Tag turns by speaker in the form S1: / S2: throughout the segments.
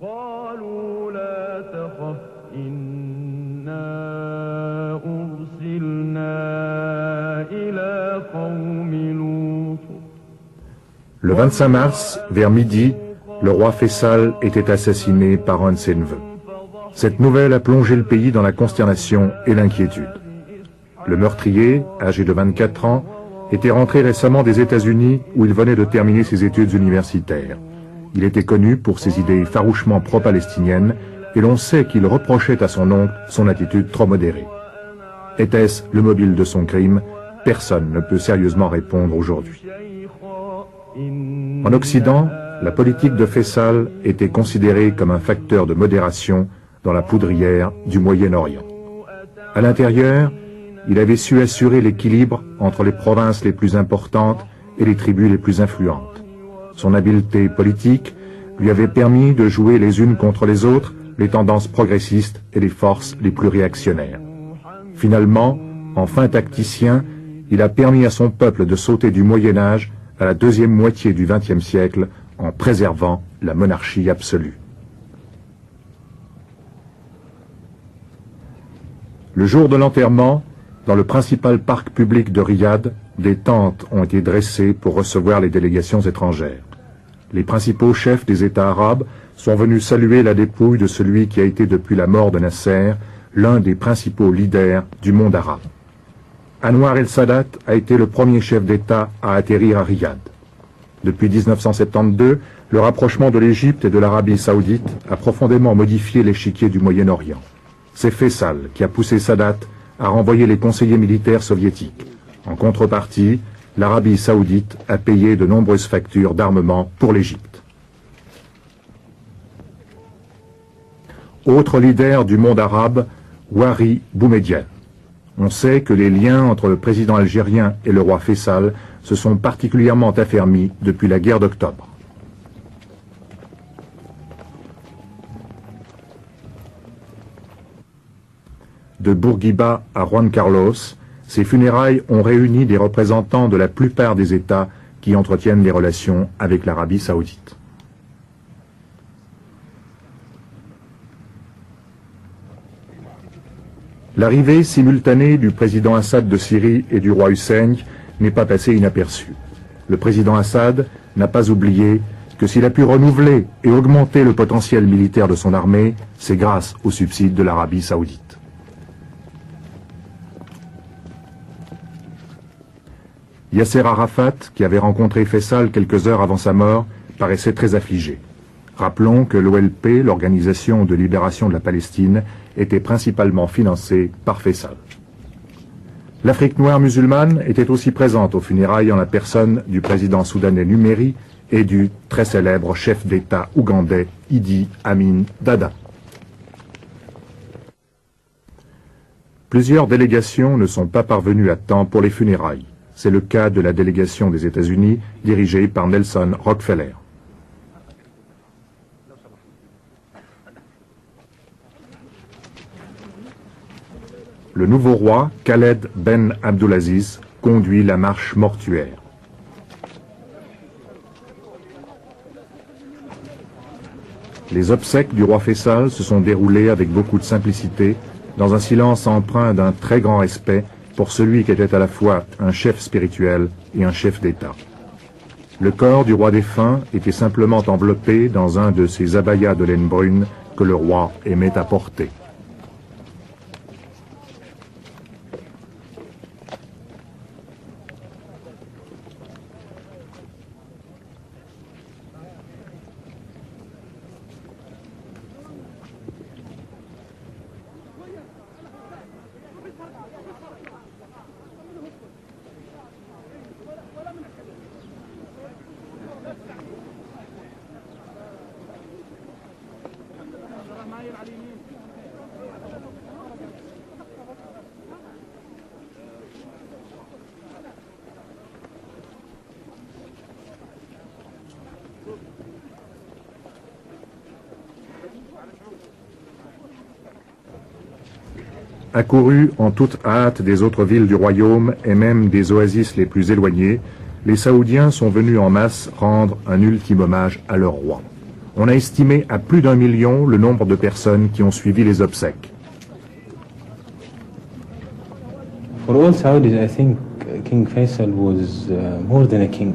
S1: قالوا لا تخف إنا أرسلنا إلى قوم لوط.
S2: Le 25 mars, vers midi, le roi Faisal était assassiné par un de ses neveux. Cette nouvelle a plongé le pays dans la consternation et l'inquiétude. Le meurtrier, âgé de 24 ans, était rentré récemment des États-Unis où il venait de terminer ses études universitaires. Il était connu pour ses idées farouchement pro-palestiniennes et l'on sait qu'il reprochait à son oncle son attitude trop modérée. Était-ce le mobile de son crime? Personne ne peut sérieusement répondre aujourd'hui. En Occident, la politique de Faisal était considérée comme un facteur de modération dans la poudrière du Moyen-Orient. À l'intérieur, il avait su assurer l'équilibre entre les provinces les plus importantes et les tribus les plus influentes. Son habileté politique lui avait permis de jouer les unes contre les autres les tendances progressistes et les forces les plus réactionnaires. Finalement, en fin tacticien, il a permis à son peuple de sauter du Moyen-Âge à la deuxième moitié du XXe siècle en préservant la monarchie absolue. Le jour de l'enterrement, dans le principal parc public de Riyad, des tentes ont été dressées pour recevoir les délégations étrangères. Les principaux chefs des États arabes sont venus saluer la dépouille de celui qui a été depuis la mort de Nasser l'un des principaux leaders du monde arabe. Anwar el-Sadat a été le premier chef d'État à atterrir à Riyad. Depuis 1972, le rapprochement de l'Égypte et de l'Arabie saoudite a profondément modifié l'échiquier du Moyen-Orient. C'est Faisal qui a poussé Sadat à renvoyer les conseillers militaires soviétiques. En contrepartie, l'Arabie saoudite a payé de nombreuses factures d'armement pour l'Égypte. Autre leader du monde arabe, Wari Boumediene. On sait que les liens entre le président algérien et le roi Faisal se sont particulièrement affermis depuis la guerre d'octobre. De Bourguiba à Juan Carlos, ces funérailles ont réuni des représentants de la plupart des États qui entretiennent des relations avec l'Arabie saoudite. L'arrivée simultanée du président Assad de Syrie et du roi Hussein n'est pas passée inaperçue. Le président Assad n'a pas oublié que s'il a pu renouveler et augmenter le potentiel militaire de son armée, c'est grâce aux subsides de l'Arabie saoudite. Yasser Arafat, qui avait rencontré Faisal quelques heures avant sa mort, paraissait très affligé. Rappelons que l'OLP, l'Organisation de libération de la Palestine, était principalement financée par Faisal. L'Afrique noire musulmane était aussi présente aux funérailles en la personne du président soudanais Numeri et du très célèbre chef d'État ougandais Idi Amin Dada. Plusieurs délégations ne sont pas parvenues à temps pour les funérailles. C'est le cas de la délégation des États-Unis dirigée par Nelson Rockefeller. Le nouveau roi, Khaled Ben Abdulaziz, conduit la marche mortuaire. Les obsèques du roi Faisal se sont déroulées avec beaucoup de simplicité, dans un silence empreint d'un très grand respect pour celui qui était à la fois un chef spirituel et un chef d'État. Le corps du roi défunt était simplement enveloppé dans un de ces abayas de laine brune que le roi aimait à porter. Accourus en toute hâte des autres villes du royaume et même des oasis les plus éloignées, les Saoudiens sont venus en masse rendre un ultime hommage à leur roi. On a estimé à plus d'1 million le nombre de personnes qui ont suivi les obsèques.
S3: For all Saudis, I think King Faisal was more than a king.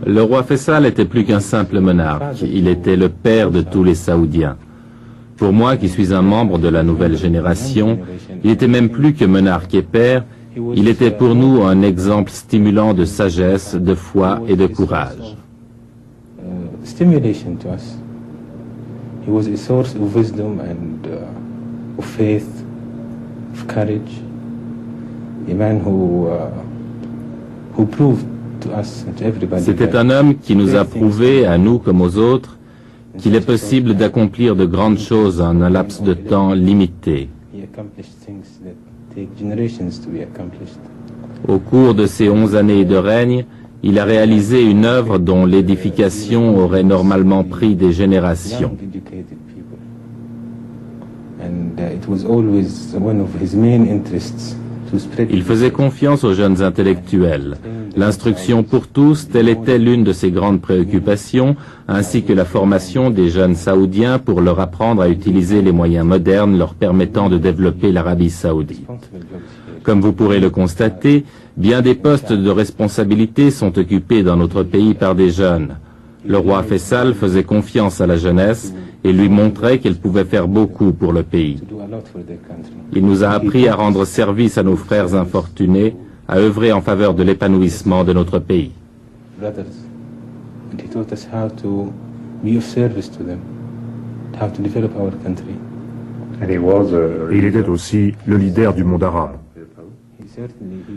S4: Le roi Faisal était plus qu'un simple monarque, il était le père de tous les Saoudiens. Pour moi, qui suis un membre de la nouvelle génération, il était même plus que monarque et père, il était pour nous un exemple stimulant de sagesse, de foi et de courage.
S3: Stimulation to us. He was a source of wisdom and of faith, of courage. A man who proved to us and to everybody.
S4: C'était un homme qui nous a prouvé, à nous comme aux autres, qu'il est possible d'accomplir de grandes choses en un laps de temps limité.
S3: He accomplished things that take generations to be accomplished.
S4: Au cours de ces 11 années de règne, il a réalisé une œuvre dont l'édification aurait normalement pris des générations.
S3: Young, educated people. And it was always one of his main interests to spread.
S4: Il faisait confiance aux jeunes intellectuels. L'instruction pour tous, telle était l'une de ses grandes préoccupations, ainsi que la formation des jeunes saoudiens pour leur apprendre à utiliser les moyens modernes leur permettant de développer l'Arabie saoudite. Comme vous pourrez le constater, bien des postes de responsabilité sont occupés dans notre pays par des jeunes. Le roi Faisal faisait confiance à la jeunesse et lui montrait qu'elle pouvait faire beaucoup pour le pays.
S3: To do a lot for their country.
S4: Il nous a appris à rendre service à nos frères infortunés, à œuvrer en faveur de l'épanouissement de notre pays.
S3: Brothers. And he taught us how to be of service to them, how to develop our country.
S2: Et il était aussi le leader du monde arabe.
S3: He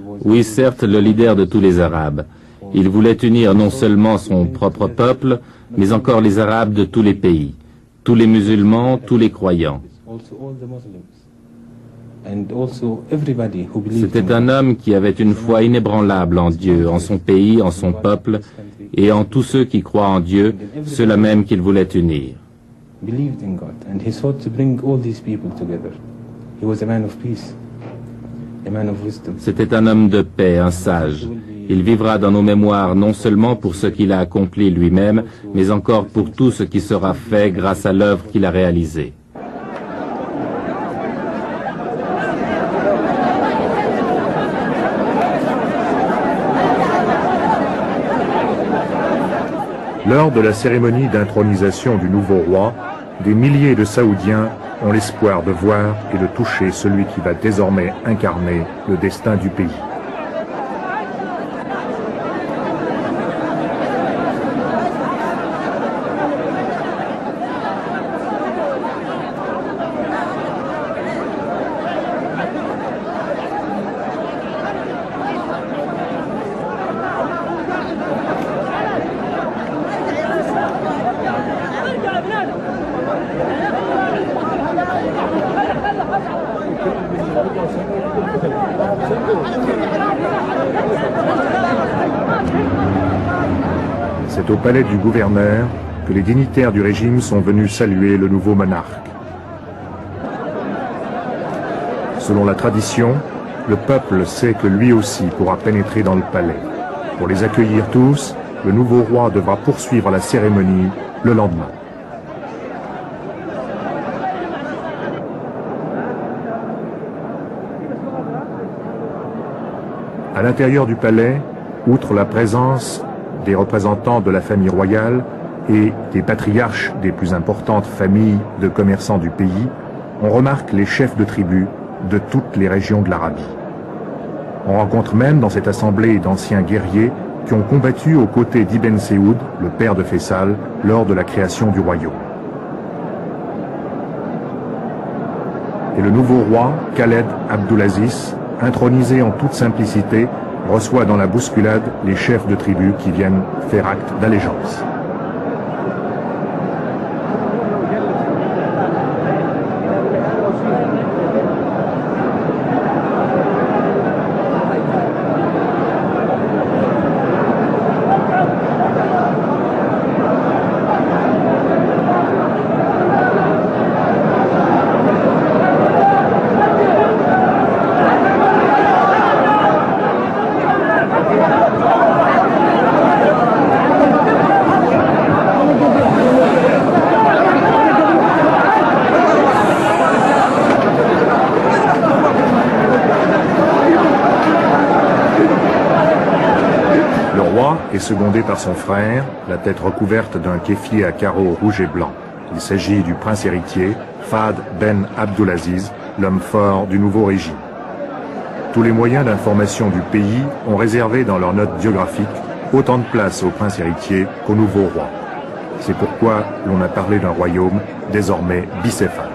S3: was
S4: Oui, certes, le leader de tous les Arabes. Il voulait unir non seulement son propre peuple, mais encore les Arabes de tous les pays, tous les musulmans, tous les croyants.
S3: also all the Muslims. And also everybody who believed
S4: C'était un homme qui avait une foi inébranlable en Dieu, en son pays, en son peuple, et en tous ceux qui croient en Dieu, ceux-là même qu'il voulait unir.
S3: believed in God, and he sought to bring all these people together. He was a man of peace, a man of wisdom.
S4: C'était un homme de paix, un sage. Il vivra dans nos mémoires non seulement pour ce qu'il a accompli lui-même, mais encore pour tout ce qui sera fait grâce à l'œuvre qu'il a réalisée.
S2: Lors de la cérémonie d'intronisation du nouveau roi, des milliers de Saoudiens ont l'espoir de voir et de toucher celui qui va désormais incarner le destin du pays. C'est au palais du gouverneur que les dignitaires du régime sont venus saluer le nouveau monarque. Selon la tradition, le peuple sait que lui aussi pourra pénétrer dans le palais. Pour les accueillir tous, le nouveau roi devra poursuivre la cérémonie le lendemain. À l'intérieur du palais, outre la présence des représentants de la famille royale et des patriarches des plus importantes familles de commerçants du pays, on remarque les chefs de tribus de toutes les régions de l'Arabie. On rencontre même dans cette assemblée d'anciens guerriers qui ont combattu aux côtés d'Ibn Saoud, le père de Faisal, lors de la création du royaume. Et le nouveau roi, Khaled Abdulaziz, intronisé en toute simplicité, reçoit dans la bousculade les chefs de tribus qui viennent faire acte d'allégeance. secondé par son frère, la tête recouverte d'un kéfier à carreaux rouge et blanc. Il s'agit du prince héritier, Fahd Ben Abdulaziz, l'homme fort du nouveau régime. Tous les moyens d'information du pays ont réservé dans leurs notes biographiques autant de place au prince héritier qu'au nouveau roi. C'est pourquoi l'on a parlé d'un royaume désormais bicéphale.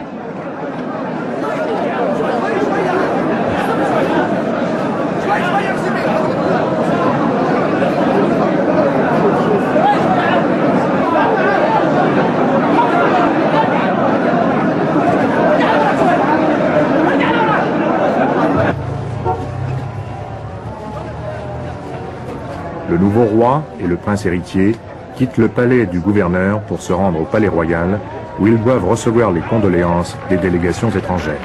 S2: Le nouveau roi et le prince héritier quittent le palais du gouverneur pour se rendre au palais royal, où ils doivent recevoir les condoléances des délégations étrangères.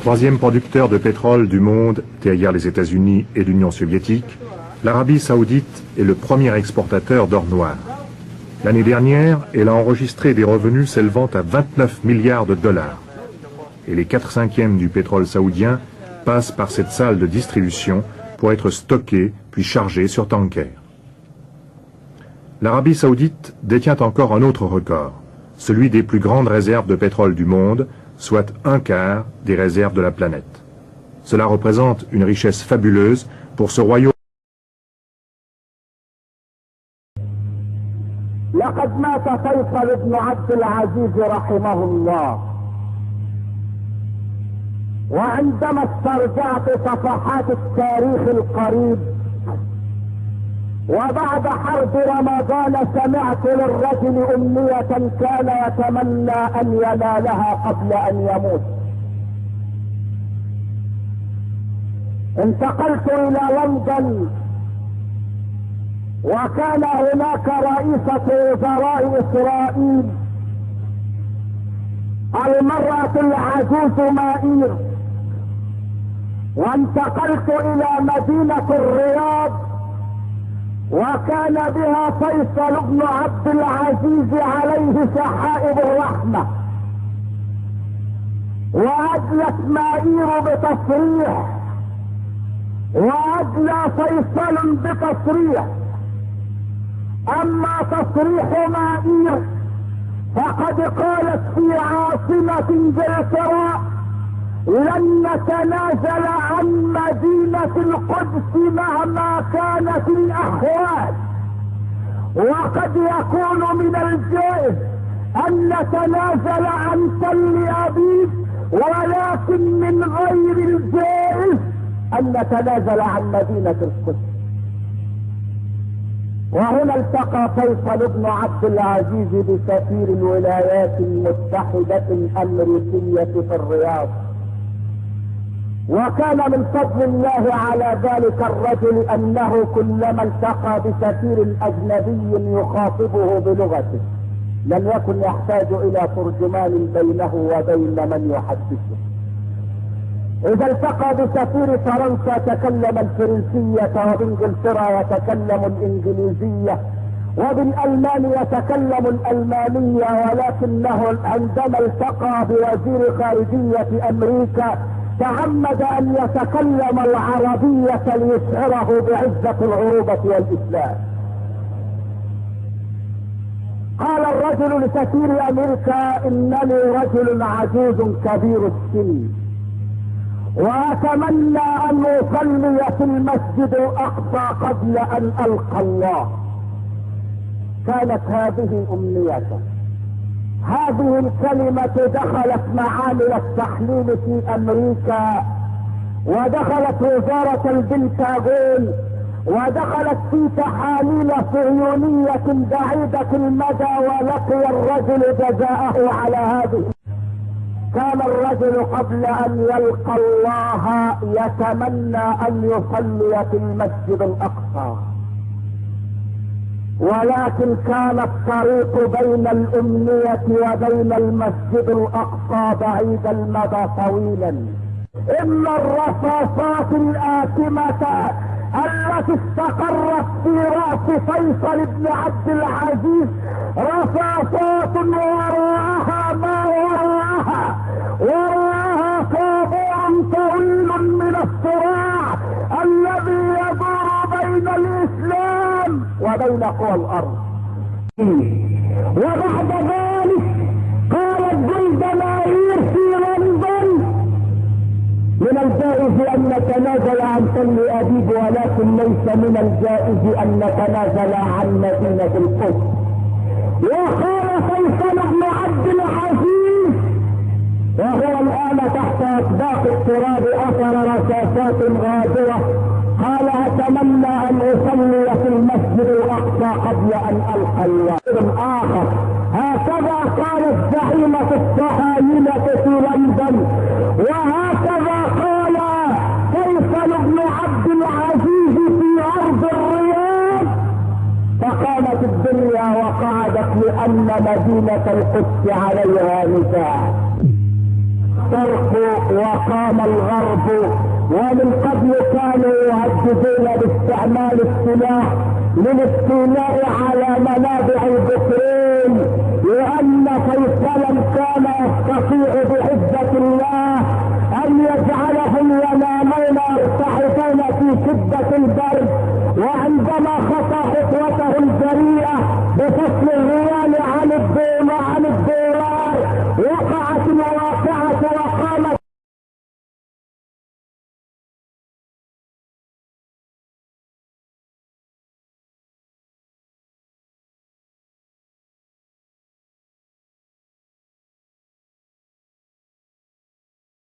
S2: Troisième producteur de pétrole du monde, derrière les États-Unis et l'Union soviétique, l'Arabie saoudite est le premier exportateur d'or noir. L'année dernière, elle a enregistré des revenus s'élevant à 29 milliards de dollars. Et les 4/5 du pétrole saoudien passent par cette salle de distribution pour être stockés puis chargés sur tankers. L'Arabie saoudite détient encore un autre record, celui des plus grandes réserves de pétrole du monde, soit 1/4 des réserves de la planète. Cela représente une richesse fabuleuse pour ce royaume.
S5: لقد مات فيصل بن عبد العزيز رحمه الله، وعندما استرجعت صفحات التاريخ القريب وبعد حرب رمضان سمعت للرجل أمنية كان يتمنى أن ينالها قبل أن يموت. انتقلت إلى لندن وكان هناك رئيسة وزراء إسرائيل المرأة العجوز مائير، وانتقلت إلى مدينة الرياض وكان بها فيصل بن عبد العزيز عليه سحائب الرحمة، وأدلت مائير بتصريح وأدلى فيصل بتصريح. أما تصريح مائير فقد قالت في عاصمة انجلترا لن نتنازل عن مدينة القدس مهما كانت الأحوال، وقد يكون من الجائز أن نتنازل عن تل أبيب، ولكن من غير الجائز أن نتنازل عن مدينة القدس. وهنا التقى فيصل بن عبد العزيز بسفير الولايات المتحدة الأمريكية في الرياض، وكان من فضل الله على ذلك الرجل أنه كلما التقى بسفير أجنبي يخاطبه بلغته لم يكن يحتاج إلى ترجمان بينه وبين من يحدثه. إذا التقى بسفير فرنسا تكلم الفرنسية، وبإنجلترا يتكلم الإنجليزية، وبالألمان يتكلم الألمانية، ولكنه عندما التقى بوزير خارجية أمريكا تعمد أن يتكلم العربية ليشعره بعزة العروبة والإسلام. قال الرجل لسفير أمريكا: إنني رجل عجوز كبير السن، وأتمنى أن أصلي في المسجد الأقصى قبل أن ألقى الله. كانت هذه أمنيته. هذه الكلمة دخلت معامل التحليل في أمريكا، ودخلت وزارة البنتاغون، ودخلت في تحاليل صهيونية بعيدة المدى، ولقي الرجل جزاءه على هذه. كان الرجل قبل ان يلقى الله يتمنى ان يصلي في المسجد الاقصى، ولكن كان الطريق بين الامنية وبين المسجد الاقصى بعيد المدى طويلا. ان الرصاصات الآثمة التي استقرت في رأس فيصل بن عبد العزيز رصاصات وراءها ما وراءها، وراءها طابور طويل من الصراع الذي يدور بين الاسلام وبين قوى الارض. وبعد ذلك قالت جولدمائر في لندن: من الجائز ان نتنازل عن تل ابيب، ولكن ليس من الجائز ان نتنازل عن مدينة القدس. وقال فيصل بن عبد العزيز وهو الان تحت اطباق التراب اثر رصاصات غادرة، قال: اتمنى ان اصلي في المسجد الاقصى قبل ان القى الله. اخر هكذا قالت زعيمة الصهاينة في لندن، وهكذا قال فيصل بن عبد العزيز في ارض الرياض. فقامت الدنيا وقعدت لان مدينة القدس عليها نزاع. وقام الغرب، ومن قبل كانوا يهددون باستعمال السلاح للاستيلاء على منابع البترول، لان فيصلا كان يستطيع بعزة الله ان يجعلهم ينامون يرتحفون في شدة البرد، وعندما خطا خطوته الجريئة بفصل الريال عن الدولار وقعت الواقعة